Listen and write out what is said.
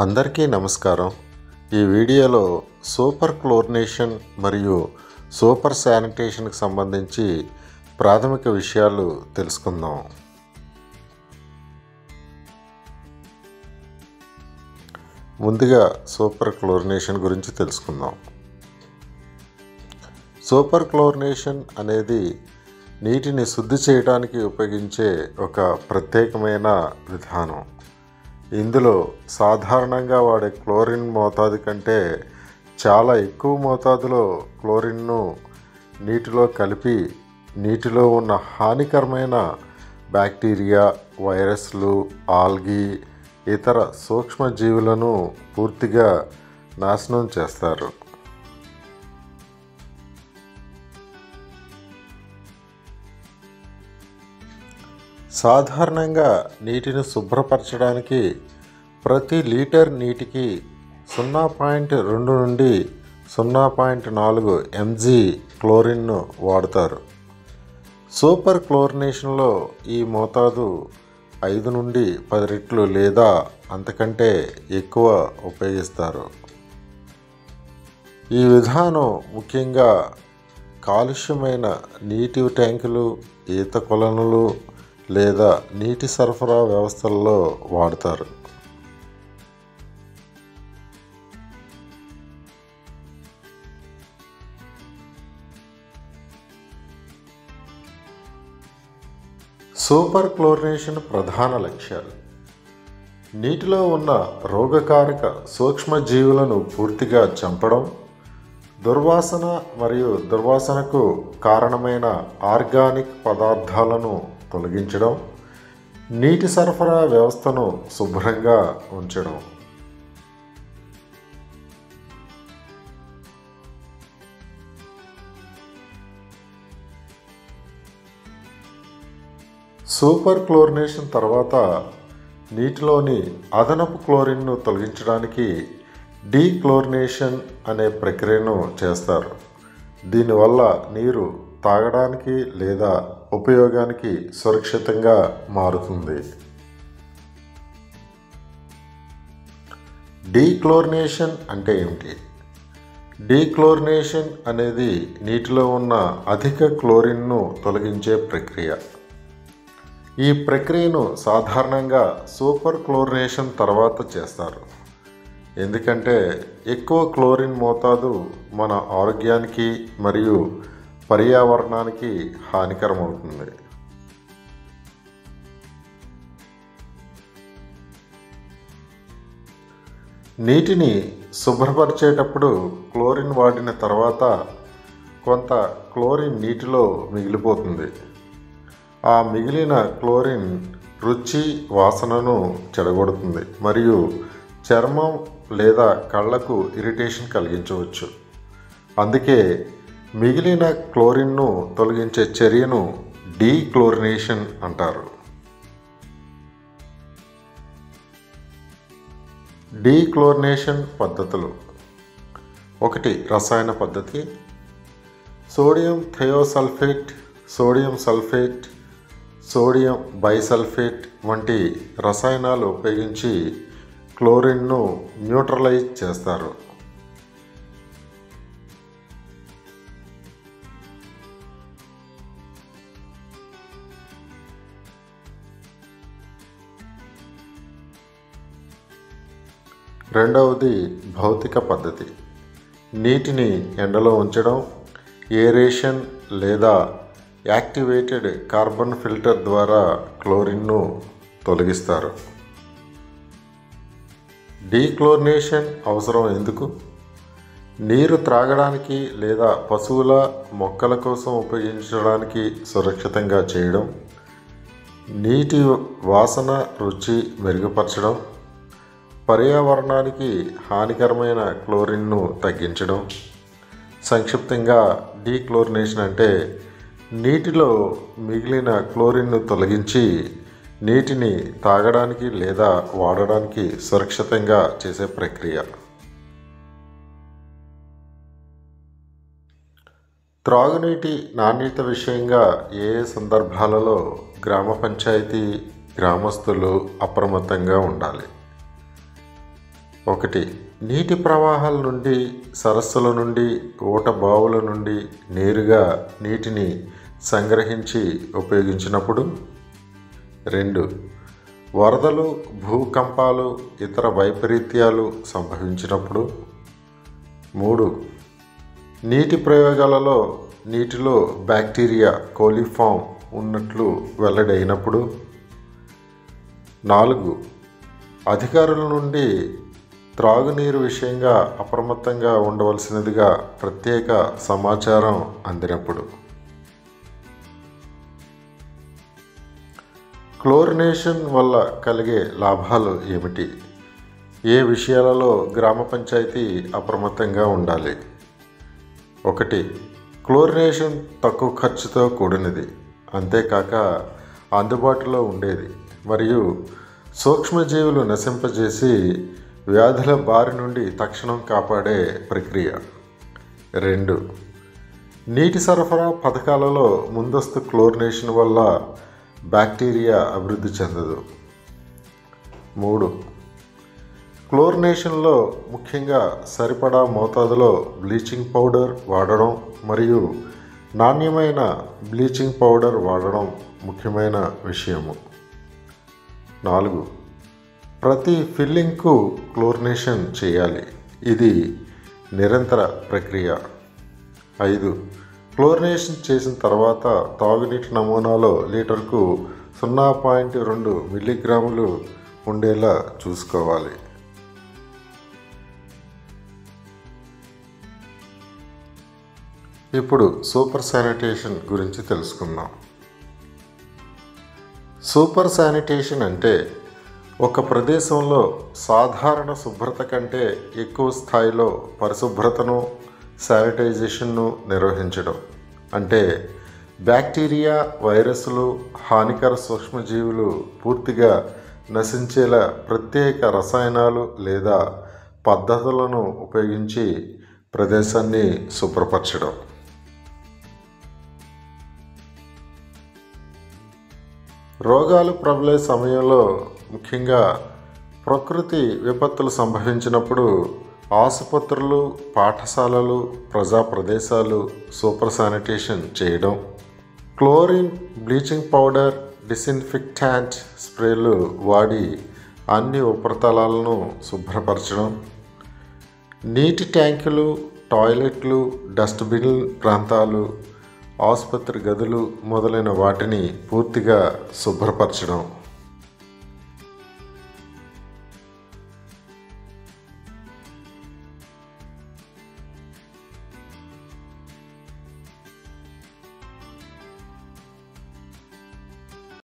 అందరికీ నమస్కారం. ఈ వీడియోలో సూపర్ క్లోరినేషన్ మరియు సూపర్ శానిటేషన్కి సంబంధించి ప్రాథమిక విషయాలు తెలుసుకుందాం. ముందుగా సూపర్ క్లోరినేషన్ గురించి తెలుసుకుందాం. సూపర్ క్లోరినేషన్ అనేది నీటిని శుద్ధి చేయడానికి ఉపయోగించే ఒక ప్రత్యేకమైన విధానం. ఇందులో సాధారణంగా వాడే క్లోరిన్ మోతాదు కంటే చాలా ఎక్కువ మోతాదులో క్లోరిన్ను నీటిలో కలిపి నీటిలో ఉన్న హానికరమైన బ్యాక్టీరియా, వైరస్లు, ఆల్గీ, ఇతర సూక్ష్మజీవులను పూర్తిగా నాశనం చేస్తారు. సాధారణంగా నీటిని శుభ్రపరచడానికి ప్రతి లీటర్ నీటికి 0.2 నుండి 0.4 mg క్లోరిన్ను వాడతారు. సూపర్ క్లోరినేషన్లో ఈ మోతాదు 5 నుండి 10 రెట్లు లేదా అంతకంటే ఎక్కువ ఉపయోగిస్తారు. ఈ విధానం ముఖ్యంగా కాలుష్యమైన నీటి ట్యాంకులు, ఈత కొలనులు లేదా నీటి సరఫరా వ్యవస్థల్లో వాడతారు. సూపర్ క్లోరినేషన్ ప్రధాన లక్ష్యాలు: నీటిలో ఉన్న రోగకారక సూక్ష్మజీవులను పూర్తిగా చంపడం, దుర్వాసన మరియు దుర్వాసనకు కారణమైన ఆర్గానిక్ పదార్థాలను తొలగించడం, నీటి సరఫరా వ్యవస్థను శుభ్రంగా ఉంచడం. సూపర్ క్లోరినేషన్ తర్వాత నీటిలోని అదనపు క్లోరిన్ను తొలగించడానికి డీక్లోరినేషన్ అనే ప్రక్రియను చేస్తారు. దీనివల్ల నీరు తాగడానికి లేదా ఉపయోగానికి సురక్షితంగా మారుతుంది. డీక్లోరినేషన్ అంటే ఏమిటి? డీక్లోరినేషన్ అనేది నీటిలో ఉన్న అధిక క్లోరిన్ను తొలగించే ప్రక్రియ. ఈ ప్రక్రియను సాధారణంగా సూపర్ క్లోరినేషన్ తర్వాత చేస్తారు, ఎందుకంటే ఎక్కువ క్లోరిన్ మోతాదు మన ఆరోగ్యానికి మరియు పర్యావరణానికి హానికరమవుతుంది. నీటిని శుభ్రపరిచేటప్పుడు క్లోరిన్ వాడిన తర్వాత కొంత క్లోరిన్ నీటిలో మిగిలిపోతుంది. ఆ మిగిలిన క్లోరిన్ రుచి, వాసనను చెడగొడుతుంది మరియు చర్మం లేదా కళ్ళకు ఇరిటేషన్ కలిగించవచ్చు. అందుకే మిగిలిన క్లోరిన్ను తొలగించే చర్యను డీక్లోరినేషన్ అంటారు. డీక్లోరినేషన్ పద్ధతులు: 1. రసాయన పద్ధతి. Sodium thiosulphate, sodium sulphate, sodium bisulphate వంటి రసాయనాలు ఉపయోగించి క్లోరిన్ను న్యూట్రలైజ్ చేస్తారు. 2. భౌతిక పద్ధతి. నీటిని ఎండలో ఉంచడం, ఏరేషన్ లేదా యాక్టివేటెడ్ కార్బన్ ఫిల్టర్ ద్వారా క్లోరిన్ను తొలగిస్తారు. డీక్లోరినేషన్ అవసరం ఎందుకు? నీరు త్రాగడానికి లేదా పశువుల, మొక్కల కోసం ఉపయోగించడానికి సురక్షితంగా చేయడం, నీటి వాసన, రుచి మెరుగుపరచడం, పర్యావరణానికి హానికరమైన క్లోరిన్ను తగ్గించడం. సంక్షిప్తంగా డీక్లోరినేషన్ అంటే నీటిలో మిగిలిన క్లోరిన్ను తొలగించి నీటిని తాగడానికి లేదా వాడడానికి సురక్షితంగా చేసే ప్రక్రియ. త్రాగునీటి నాణ్యత విషయంగా ఏ సందర్భాలలో గ్రామ పంచాయతీ గ్రామస్తులు అప్రమత్తంగా ఉండాలి. ఒకటి, నీటి ప్రవాహాల నుండి, సరస్సుల నుండి, ఊట బావుల నుండి నేరుగా నీటిని సంగ్రహించి ఉపయోగించినప్పుడు. 2, వరదలు, భూకంపాలు, ఇతర వైపరీత్యాలు సంభవించినప్పుడు. 3, నీటి ప్రయోగాలలో నీటిలో బ్యాక్టీరియా కోలిఫామ్ ఉన్నట్లు వెల్లడైనప్పుడు. 4, అధికారుల నుండి త్రాగునీరు విషయంగా అప్రమత్తంగా ఉండవలసినదిగా ప్రత్యేక సమాచారం అందినప్పుడు. క్లోరినేషన్ వల్ల కలిగే లాభాలు ఏమిటి? ఏ విషయాలలో గ్రామ పంచాయతీ అప్రమత్తంగా ఉండాలి? 1, క్లోరినేషన్ తక్కువ ఖర్చుతో కూడినది, అంతేకాక అందుబాటులో ఉండేది మరియు సూక్ష్మజీవులు నశింపజేసి వ్యాధుల బారి నుండి తక్షణం కాపాడే ప్రక్రియ. 2, నీటి సరఫరా పథకాలలో ముందస్తు క్లోరినేషన్ వల్ల బ్యాక్టీరియా అభివృద్ధి చెందదు. 3, క్లోరినేషన్లో ముఖ్యంగా సరిపడా మోతాదులో బ్లీచింగ్ పౌడర్ వాడడం మరియు నాణ్యమైన బ్లీచింగ్ పౌడర్ వాడడం ముఖ్యమైన విషయము. 4, ప్రతి ఫిల్లింగ్కు క్లోరినేషన్ చేయాలి, ఇది నిరంతర ప్రక్రియ. 5, క్లోరినేషన్ చేసిన తర్వాత తాగునీటి నమూనాలో లీటర్కు 0.2 మిల్లీగ్రాములు ఉండేలా చూసుకోవాలి. ఇప్పుడు సూపర్ శానిటేషన్ గురించి తెలుసుకుందాం. సూపర్ శానిటేషన్ అంటే ఒక ప్రదేశంలో సాధారణ శుభ్రత కంటే ఎక్కువ స్థాయిలో పరిశుభ్రతను, శానిటైజేషన్ను నిర్వహించడం. అంటే బ్యాక్టీరియా, వైరస్లు, హానికర సూక్ష్మజీవులు పూర్తిగా నశించేలా ప్రత్యేక రసాయనాలు లేదా పద్ధతులను ఉపయోగించి ప్రదేశాన్ని శుభ్రపరచడం. రోగాలు ప్రబలే సమయంలో, ముఖ్యంగా ప్రకృతి విపత్తులు సంభవించినప్పుడు ఆసుపత్రులు, పాఠశాలలు, ప్రజా ప్రదేశాలు సూపర్ శానిటేషన్ చేయడం. క్లోరిన్, బ్లీచింగ్ పౌడర్, డిసిన్ఫెక్టాంట్ స్ప్రేలు వాడి అన్ని ఉపరితలాలను శుభ్రపరచడం. నీటి ట్యాంకులు, టాయిలెట్లు, డస్ట్బిన్ ప్రాంతాలు, ఆసుపత్రి గదులు మొదలైన వాటిని పూర్తిగా శుభ్రపరచడం.